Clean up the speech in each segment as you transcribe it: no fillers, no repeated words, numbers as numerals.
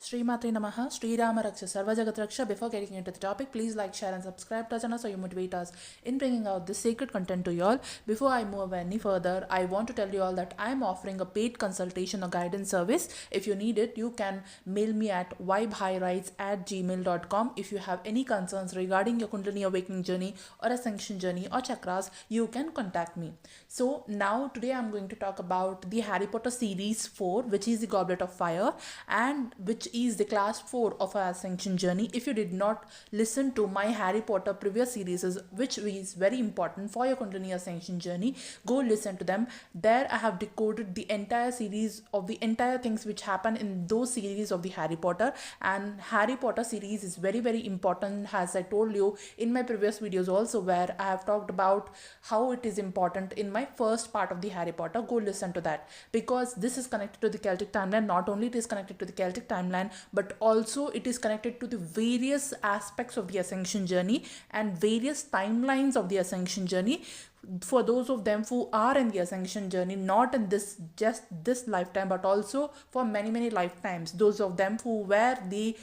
Sri Matre Namaha, Sri Rama Raksha, Sarva Jagat Raksha. Before getting into the topic, please like, share, and subscribe to our channel so you motivate us in bringing out this sacred content to you all. Before I move any further, I want to tell you all that I am offering a paid consultation or guidance service. If you need it, you can mail me at vibehighrights@gmail.com. If you have any concerns regarding your Kundalini awakening journey or ascension journey or chakras, you can contact me. So now today I'm going to talk about the Harry Potter series 4, which is the Goblet of Fire, and which is the class 4 of our ascension journey. If you did not listen to my Harry Potter previous series, which is very important for your Kundalini ascension journey, go listen to them. There I have decoded the entire series of the entire things which happen in those series of the Harry Potter. And Harry Potter series is very important, as I told you in my previous videos also, where I have talked about how it is important in my first part of the Harry Potter. Go listen to that, because this is connected to the Celtic timeline. Not only it is connected to the Celtic timeline, but also it is connected to the various aspects of the ascension journey and various timelines of the ascension journey for those of them who are in the ascension journey, not in just this lifetime, but also for many lifetimes. Those of them who were the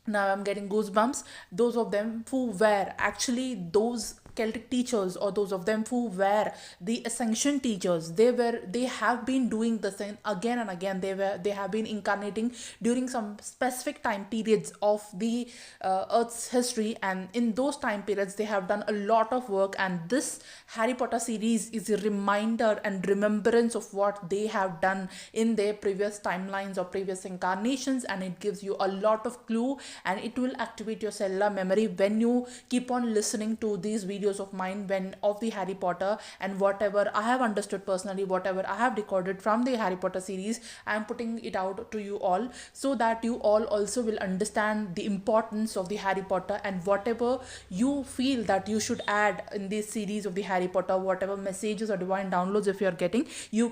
now I'm getting goosebumps. Those of them who were actually those Celtic teachers, or those of them who were the ascension teachers, they have been doing the same again and again. They have been incarnating during some specific time periods of the Earth's history, and in those time periods they have done a lot of work. And this Harry Potter series is a reminder and remembrance of what they have done in their previous timelines or previous incarnations, and it gives you a lot of clue, and it will activate your cellular memory when you keep on listening to these videos of mine of the Harry Potter. And whatever I have understood personally, whatever I have decoded from the Harry Potter series, I am putting it out to you all, so that you all also will understand the importance of the Harry Potter, and whatever you feel that you should add in this series of the Harry Potter, whatever messages or divine downloads if you are getting, you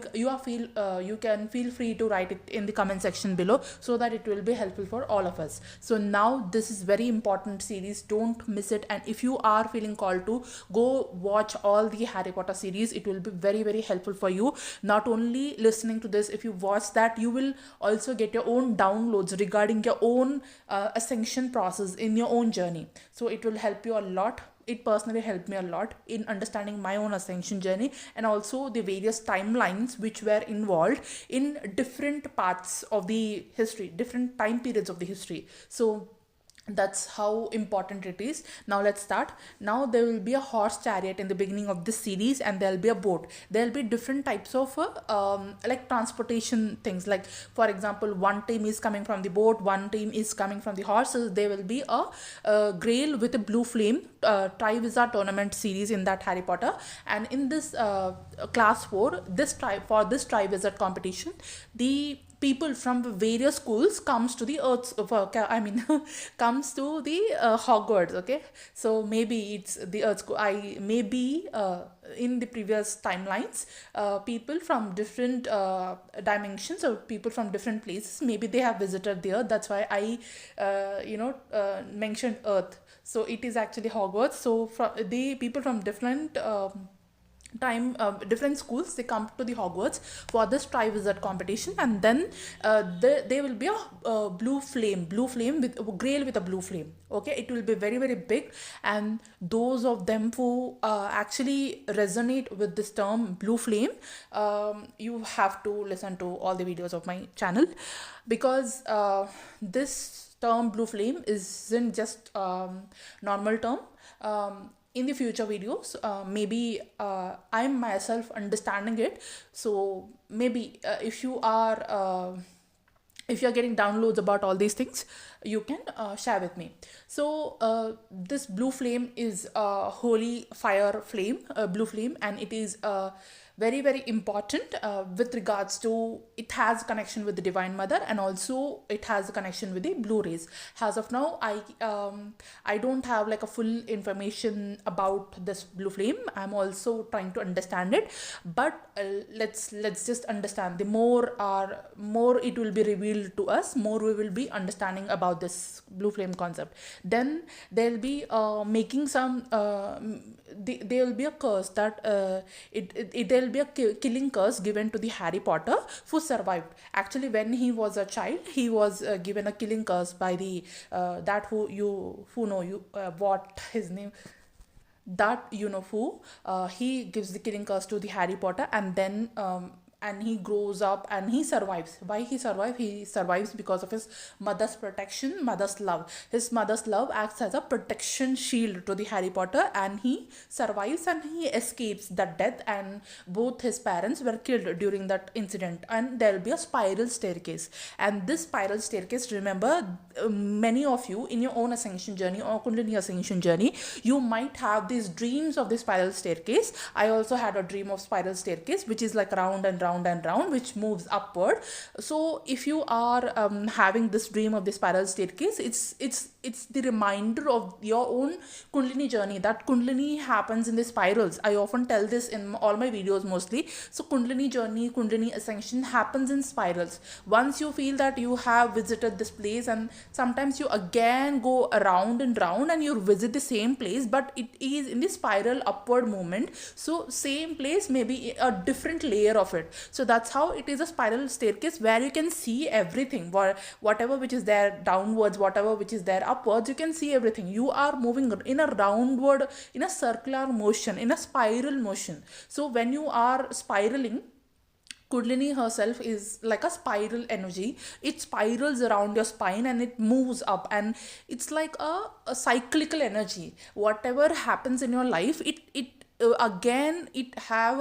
can feel free to write it in the comment section below, so that it will be helpful for all of us. So now this is very important series, don't miss it. And if you are feeling called to go watch all the Harry Potter series, it will be very helpful for you. Not only listening to this, if you watch that, you will also get your own downloads regarding your own ascension process in your own journey. So it will help you a lot. It personally helped me a lot in understanding my own ascension journey, and also the various timelines which were involved in different parts of the history, different time periods of the history. So that's how important it is. Now let's start. Now there will be a horse chariot in the beginning of this series, and there'll be a boat. There'll be different types of like transportation things. Like for example, one team is coming from the boat, one team is coming from the horses. There will be a grail with a blue flame Triwizard tournament series in that Harry Potter. And in this class 4, this Triwizard competition, the people from various schools comes to the comes to the Hogwarts. Okay, so maybe it's the Earth school. In the previous timelines, people from different dimensions, or people from different places, maybe they have visited the Earth. That's why I mentioned Earth. So it is actually Hogwarts. So from the people from different different schools, they come to the Hogwarts for this Triwizard competition. And then there will be a blue flame with a grail with a blue flame. Okay, it will be very big. And those of them who actually resonate with this term blue flame, you have to listen to all the videos of my channel, because this term blue flame isn't just normal term. In the future videos, maybe I'm myself understanding it. So maybe if you are getting downloads about all these things, you can share with me. So this blue flame is a holy fire flame, blue flame, and it is very important with regards to, it has a connection with the Divine Mother, and also it has a connection with the blue rays. As of now, I don't have like a full information about this blue flame. I'm also trying to understand it, but let's just understand. The more it will be revealed to us, more we will be understanding about this blue flame concept. Then they'll be making some there will be a curse that there will be a killing curse given to the Harry Potter who survived. Actually, when he was a child, he was given a killing curse by the that who know you what his name, that you know who, he gives the killing curse to the Harry Potter, and then and he grows up and he survives. Why he survives? He survives because of his mother's protection, mother's love. His mother's love acts as a protection shield to the Harry Potter, and he survives and he escapes the death, and both his parents were killed during that incident. And there will be a spiral staircase, and this spiral staircase, remember, many of you in your own ascension journey or Kundalini ascension journey, you might have these dreams of the spiral staircase. I also had a dream of spiral staircase, which is like round and round and round, which moves upward. So if you are having this dream of the spiral staircase, it's the reminder of your own Kundalini journey, that Kundalini happens in the spirals. I often tell this in all my videos mostly. So Kundalini journey, Kundalini ascension happens in spirals. Once you feel that you have visited this place, and sometimes you again go around and round and you visit the same place, but it is in the spiral upward movement. So same place, maybe a different layer of it. So that's how it is a spiral staircase, where you can see everything, whatever which is there downwards, whatever which is there upwards, you can see everything. You are moving in a roundward, in a circular motion, in a spiral motion. So when you are spiraling, Kundalini herself is like a spiral energy. It spirals around your spine and it moves up, and it's like a cyclical energy. Whatever happens in your life, it again it have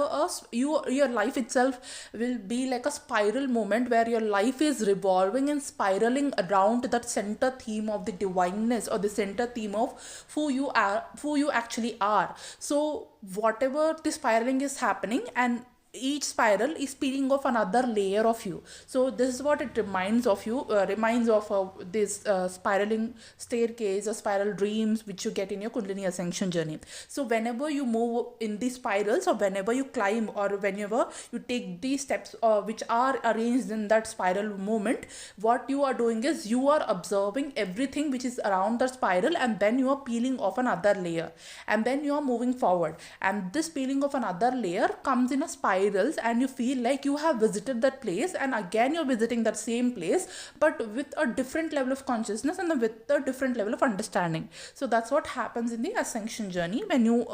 your life itself will be like a spiral moment, where your life is revolving and spiraling around that center theme of the divineness, or the center theme of who you are, who you actually are. So whatever the spiraling is happening, and each spiral is peeling off another layer of you. So this is what it reminds of you, reminds of this spiraling staircase or spiral dreams which you get in your Kundalini ascension journey. So whenever you move in these spirals, or whenever you climb, or whenever you take these steps which are arranged in that spiral movement, what you are doing is you are observing everything which is around the spiral, and then you are peeling off another layer, and then you are moving forward, and this peeling of another layer comes in a spiral, and you feel like you have visited that place, and again you're visiting that same place, but with a different level of consciousness and with a different level of understanding. So that's what happens in the ascension journey when you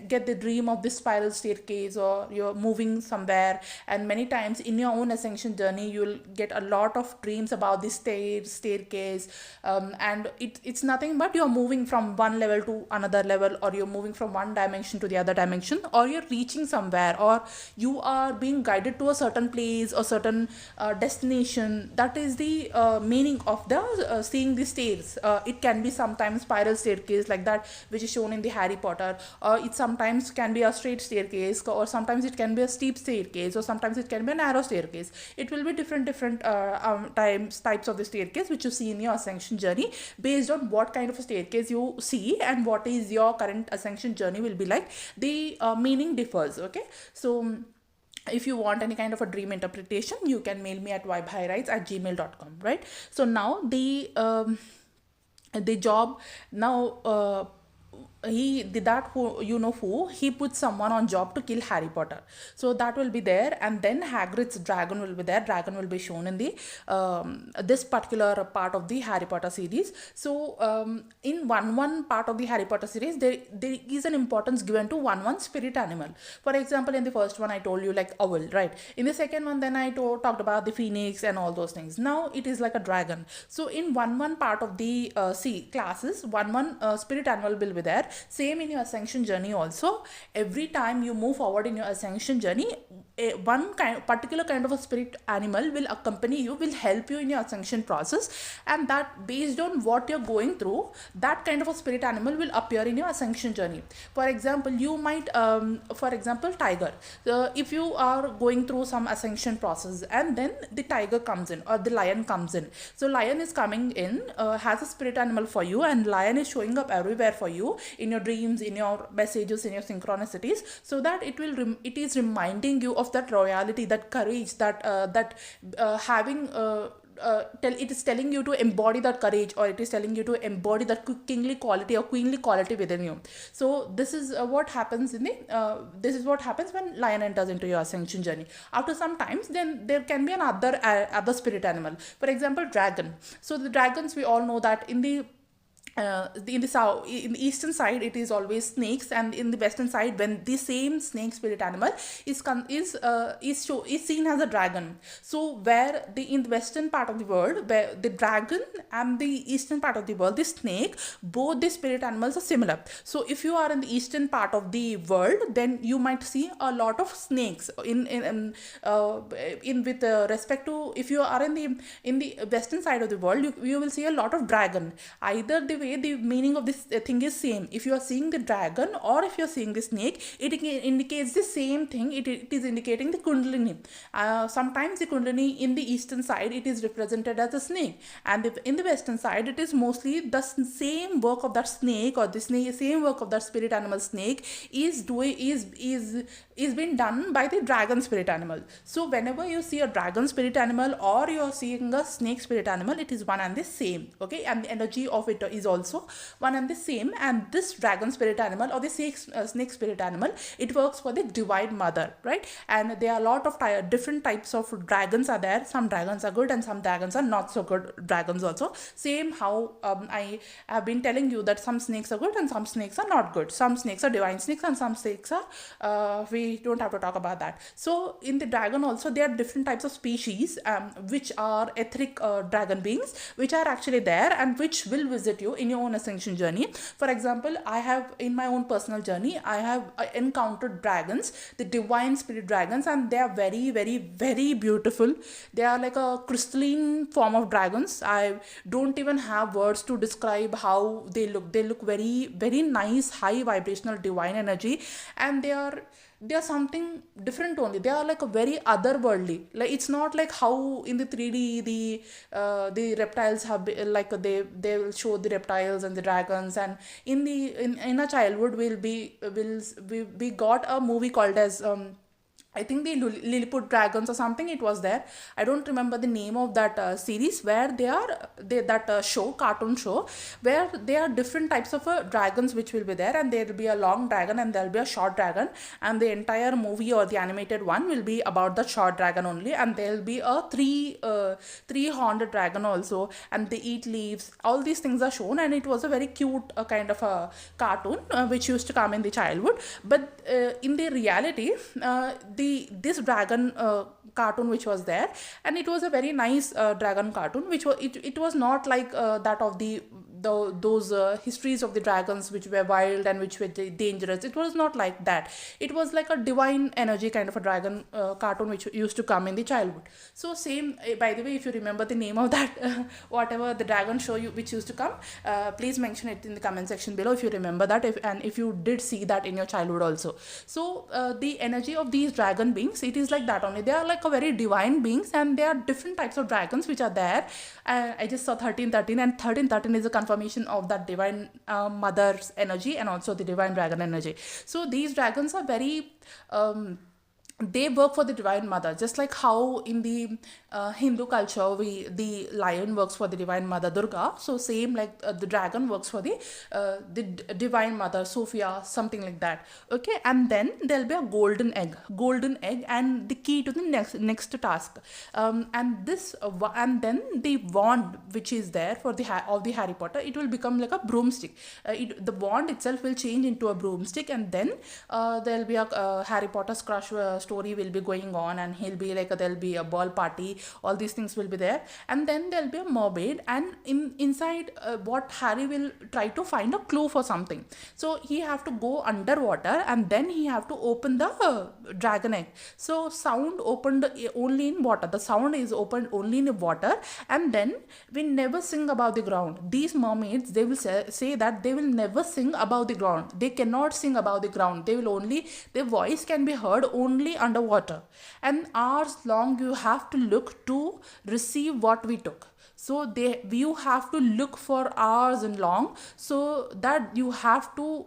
get the dream of this spiral staircase, or you're moving somewhere. And many times in your own ascension journey, you'll get a lot of dreams about this staircase, and it's nothing but you're moving from one level to another level, or you're moving from one dimension to the other dimension, or you're reaching somewhere, or you are being guided to a certain place or certain destination. That is the meaning of the seeing the stairs. It can be sometimes spiral staircase like that which is shown in the Harry Potter, or it sometimes can be a straight staircase, or sometimes it can be a steep staircase, or sometimes it can be a narrow staircase. It will be different types of the staircase which you see in your ascension journey, based on what kind of a staircase you see and what is your current ascension journey will be like. The meaning differs. Okay, so if you want any kind of a dream interpretation, you can mail me at vibehirights@gmail.com, right? So now the job now, he did that, who he put someone on job to kill Harry Potter. So that will be there, and then Hagrid's dragon will be there. Dragon will be shown in the this particular part of the Harry Potter series. So in one part of the Harry Potter series, there is an importance given to one spirit animal. For example, in the first one I told you like owl, right? In the second one, then I talked about the phoenix and all those things. Now it is like a dragon. So in one part of the classes, one spirit animal will be there. Same in your ascension journey also. Every time you move forward in your ascension journey, particular kind of a spirit animal will accompany you, will help you in your ascension process, and that based on what you're going through, that kind of a spirit animal will appear in your ascension journey. For example, you might tiger. If you are going through some ascension process, and then the tiger comes in, or the lion comes in. So lion is coming in, has a spirit animal for you, and lion is showing up everywhere for you, in your dreams, in your messages, in your synchronicities, so that it is reminding you of that royalty, that courage, that having it is telling you to embody that courage, or it is telling you to embody that kingly quality or queenly quality within you. So this is what happens in the this is what happens when lion enters into your ascension journey. After some times, then there can be another other spirit animal. For example, dragon. So the dragons, we all know that in the in the south, in the eastern side, it is always snakes, and in the western side, when the same snake spirit animal is seen as a dragon. So where in the western part of the world, where the dragon and the eastern part of the world, the snake, both the spirit animals are similar. So if you are in the eastern part of the world, then you might see a lot of snakes in with respect to, if you are in the western side of the world, you will see a lot of dragon. Either the meaning of this thing is same. If you are seeing the dragon or if you are seeing the snake, it indicates the same thing. It is indicating the Kundalini. Sometimes the Kundalini in the eastern side, it is represented as a snake, and in the western side, it is mostly the same work of that snake, or the same work of that spirit animal snake is being done by the dragon spirit animal. So whenever you see a dragon spirit animal or you are seeing a snake spirit animal, it is one and the same. Okay, and the energy of it is also one and the same. And this dragon spirit animal or the snake spirit animal, it works for the divine mother, right? And there are a lot of different types of dragons are there. Some dragons are good and some dragons are not so good dragons also. Same how I have been telling you that some snakes are good and some snakes are not good. Some snakes are divine snakes and some snakes are we don't have to talk about that. So in the dragon also, there are different types of species which are etheric dragon beings, which are actually there and which will visit you in your own ascension journey. For example, I have, in my own personal journey, I have encountered dragons, the divine spirit dragons, and they are very, very, very beautiful. They are like a crystalline form of dragons. I don't even have words to describe how they look. They look very, very nice, high vibrational divine energy, and they are something different only. They are like a very otherworldly. Like, it's not like how in the 3D the reptiles have like they will show the reptiles and the dragons. And in our childhood, we got a movie called as I think the Lilliput Dragons or something, it was there. I don't remember the name of that series, where that show, cartoon show, where there are different types of dragons which will be there, and there will be a long dragon and there will be a short dragon, and the entire movie or the animated one will be about the short dragon only, and there will be a three-horned dragon also, and they eat leaves. All these things are shown, and it was a very cute kind of a cartoon which used to come in the childhood. But in the reality, this dragon cartoon which was there, and it was a very nice dragon cartoon, which was it was not like that of those histories of the dragons which were wild and which were dangerous. It was not like that. It was like a divine energy kind of a dragon cartoon which used to come in the childhood. So same, by the way, if you remember the name of that whatever the dragon show which used to come, please mention it in the comment section below if you remember that, if you did see that in your childhood also. So the energy of these dragon beings, it is like that only. They are like a very divine beings, and there are different types of dragons which are there. I just saw 1313, and 1313 is a confirmation of that divine mother's energy and also the divine dragon energy. So these dragons are very they work for the divine mother, just like how in the Hindu culture the lion works for the divine mother Durga. So same like the dragon works for the divine mother Sophia, something like that. Okay, and then there'll be a golden egg, and the key to the next task. And this and then the wand which is there for the of the Harry Potter, it will become like a broomstick. The wand itself will change into a broomstick, and then there'll be a Harry Potter's crush story will be going on, and he'll be like there'll be a ball party, all these things will be there, and then there'll be a mermaid, and inside what Harry will try to find a clue for something. So he have to go underwater, and then he have to open the dragon egg. So sound opened only in water. The sound is opened only in water, and then we never sing above the ground. These mermaids, they will say that they will never sing above the ground. They cannot sing above the ground. They will only, their voice can be heard only underwater, and hours long you have to look to receive what we took. So you have to look for hours and long, so that you have to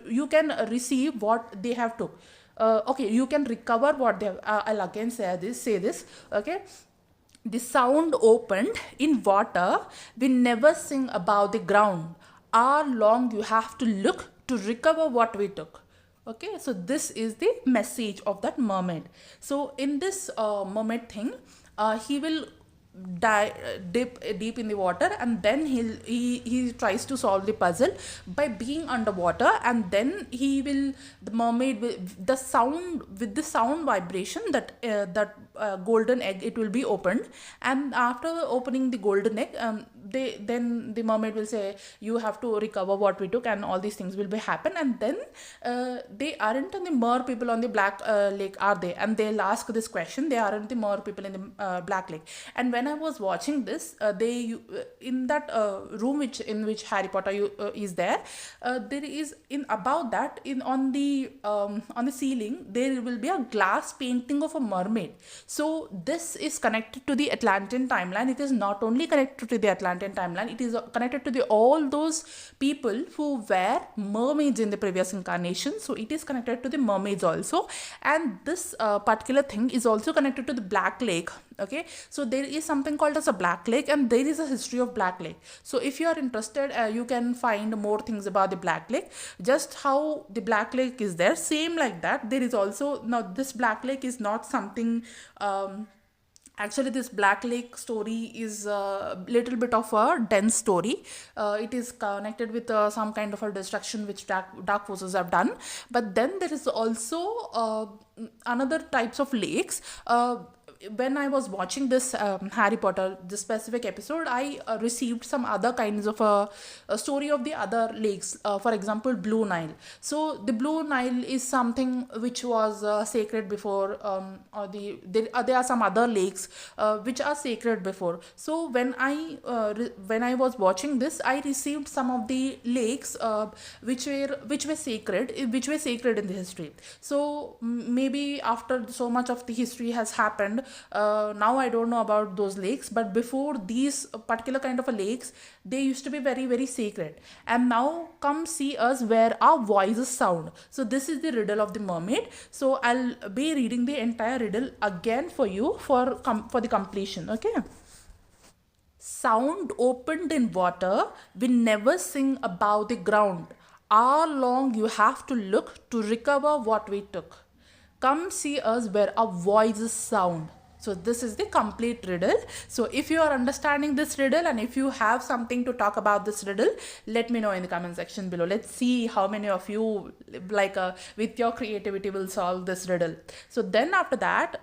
you can receive what they have took. Okay, you can recover what they have. I'll again say this. Okay. The sound opened in water, we never sing above the ground. How long you have to look to recover what we took. Okay, so this is the message of that mermaid. So in this mermaid thing, he will dip deep in the water, and then he tries to solve the puzzle by being underwater, and then he will, the mermaid will, the sound, with the sound vibration, that golden egg, it will be opened. And after opening the golden egg, then the mermaid will say, you have to recover what we took, and all these things will be happen. And then they aren't the mer people on the black lake, are they? And they'll ask this question, they aren't the mer people in the black lake. And when I was watching this, in that room in which Harry Potter is there, there is, in about that, in on the ceiling, there will be a glass painting of a mermaid. So this is connected to the Atlantean timeline. It is not only connected to the Atlantean timeline, it is connected to all those people who were mermaids in the previous incarnation. So it is connected to the mermaids also. And this particular thing is also connected to the Black Lake. Okay, so there is something called as a Black Lake, and there is a history of Black Lake. So if you are interested, you can find more things about the Black Lake, just how the Black Lake is there, same like that. There is also, now this Black Lake is not something, actually this Black Lake story is a little bit of a dense story. It is connected with some kind of a destruction which dark forces have done. But then there is also another types of lakes. When I was watching this Harry Potter, this specific episode, I received some other kinds of a story of the other lakes. For example, Blue Nile. So the Blue Nile is something which was sacred before, or there are some other lakes which are sacred before. So when I was watching this, I received some of the lakes which were sacred in the history. So maybe after so much of the history has happened, now I don't know about those lakes, but before these particular kind of a lakes, they used to be very, very sacred. And now come see us where our voices sound. So this is the riddle of the mermaid. So I'll be reading the entire riddle again for you for the completion. Okay. Sound opened in water, we never sing above the ground. How long you have to look to recover what we took. Come see us where our voices sound. So this is the complete riddle. So if you are understanding this riddle, and if you have something to talk about this riddle, let me know in the comment section below. Let's see how many of you, with your creativity, will solve this riddle. So then after that,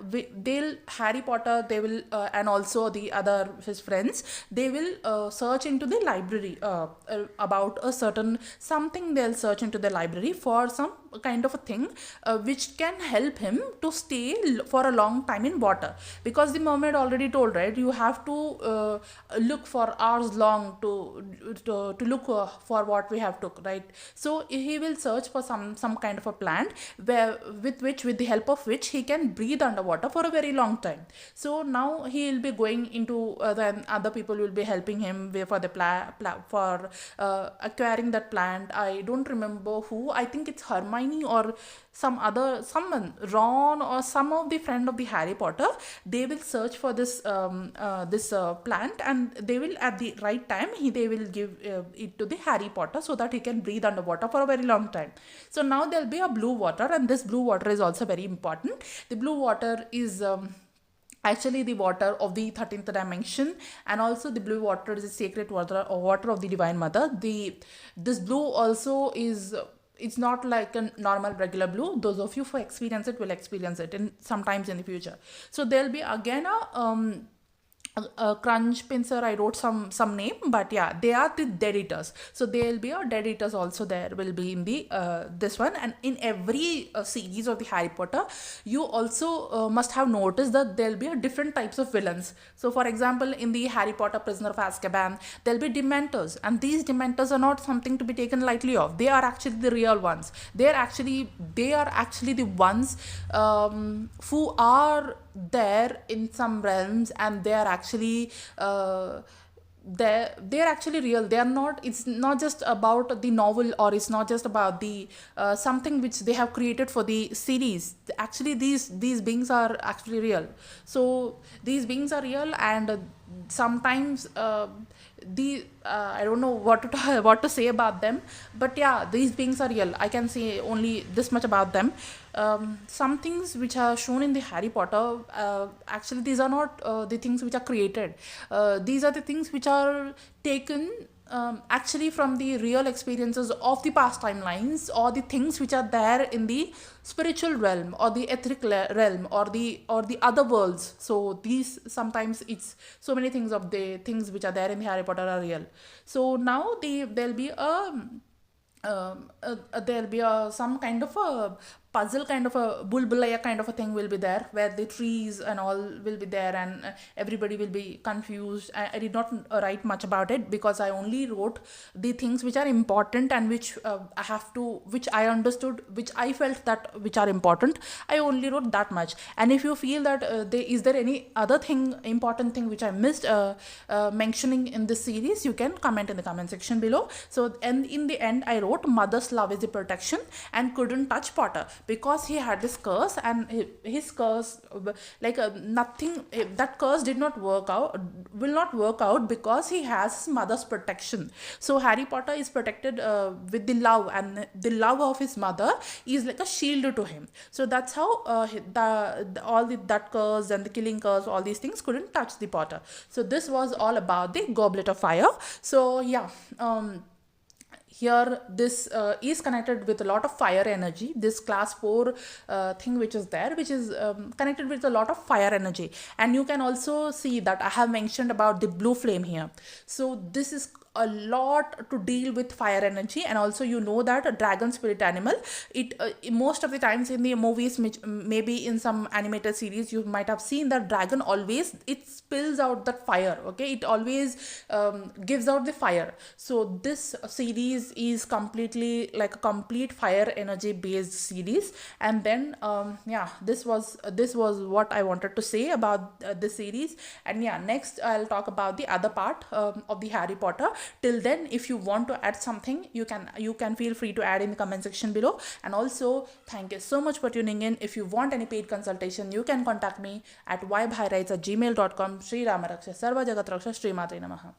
Harry Potter, they will, and also the other his friends, they will search into the library about a certain something. They'll search into the library for some kind of a thing which can help him to stay for a long time in water, because the mermaid already told, right, you have to look for hours long to look for what we have took, right? So he will search for some kind of a plant with the help of which he can breathe underwater for a very long time. So now he will be going into then other people will be helping him for the for acquiring that plant. I don't remember who. I think it's Hermione or someone, Ron, or some of the friend of the Harry Potter. They will search for this plant, and they will, at the right time, they will give it to the Harry Potter so that he can breathe underwater for a very long time. So now there'll be a blue water, and this blue water is also very important. The blue water is actually the water of the 13th dimension, and also the blue water is a sacred water, or water of the Divine Mother. This blue also is, it's not like a normal regular blue. Those of you who experience it will experience it sometimes in the future. So there'll be again a crunch pincer. I wrote some name, but yeah, they are the dead eaters. So there'll be a dead eaters also, there will be in the this one. And in every series of the Harry Potter, you also must have noticed that there'll be a different types of villains. So for example, in the Harry Potter Prisoner of Azkaban, there'll be dementors, and these dementors are not something to be taken lightly of. They are actually the real ones. They are actually the ones who are there in some realms, and they are actually they're actually real. They are not, it's not just about the novel, or it's not just about the something which they have created for the series. Actually these beings are actually real. So these beings are real, and sometimes the I don't know what to what to say about them, but yeah, these beings are real. I can say only this much about them. Some things which are shown in the Harry Potter, actually these are not the things which are created. These are the things which are taken actually from the real experiences of the past timelines, or the things which are there in the spiritual realm, or the etheric realm, or the other worlds. So these, sometimes it's so many things of the things which are there in the Harry Potter are real. So now there'll be some kind of a puzzle, kind of a bulbulaya kind of a thing will be there, where the trees and all will be there, and everybody will be confused. I did not write much about it, because I only wrote the things which are important, and which which I understood, which I felt that which are important. I only wrote that much. And if you feel that is there any other thing, important thing which I missed mentioning in this series, you can comment in the comment section below. So, and in the end I wrote, mother's love is the protection, and couldn't touch Potter because he had this curse, and his curse, like nothing, that curse did not work out, will not work out, because he has his mother's protection. So Harry Potter is protected with the love, and the love of his mother is like a shield to him. So that's how that curse and the killing curse, all these things couldn't touch the Potter. So this was all about the Goblet of Fire. So yeah, here this is connected with a lot of fire energy. This class 4 thing which is there, which is connected with a lot of fire energy. And you can also see that I have mentioned about the blue flame here. So this is a lot to deal with fire energy. And also, you know that a dragon spirit animal, it most of the times in the movies, maybe in some animated series, you might have seen that dragon always, it spills out that fire. Okay, it always gives out the fire. So this series is completely like a complete fire energy based series. And then yeah, this was what I wanted to say about this series. And yeah, next I'll talk about the other part of the Harry Potter. Till then, if you want to add something, you can feel free to add in the comment section below. And also, thank you so much for tuning in. If you want any paid consultation, you can contact me at vibehirights@gmail.com. Sri Ramaraksha Sarva Jagat Raksha Sri Matre Namaha.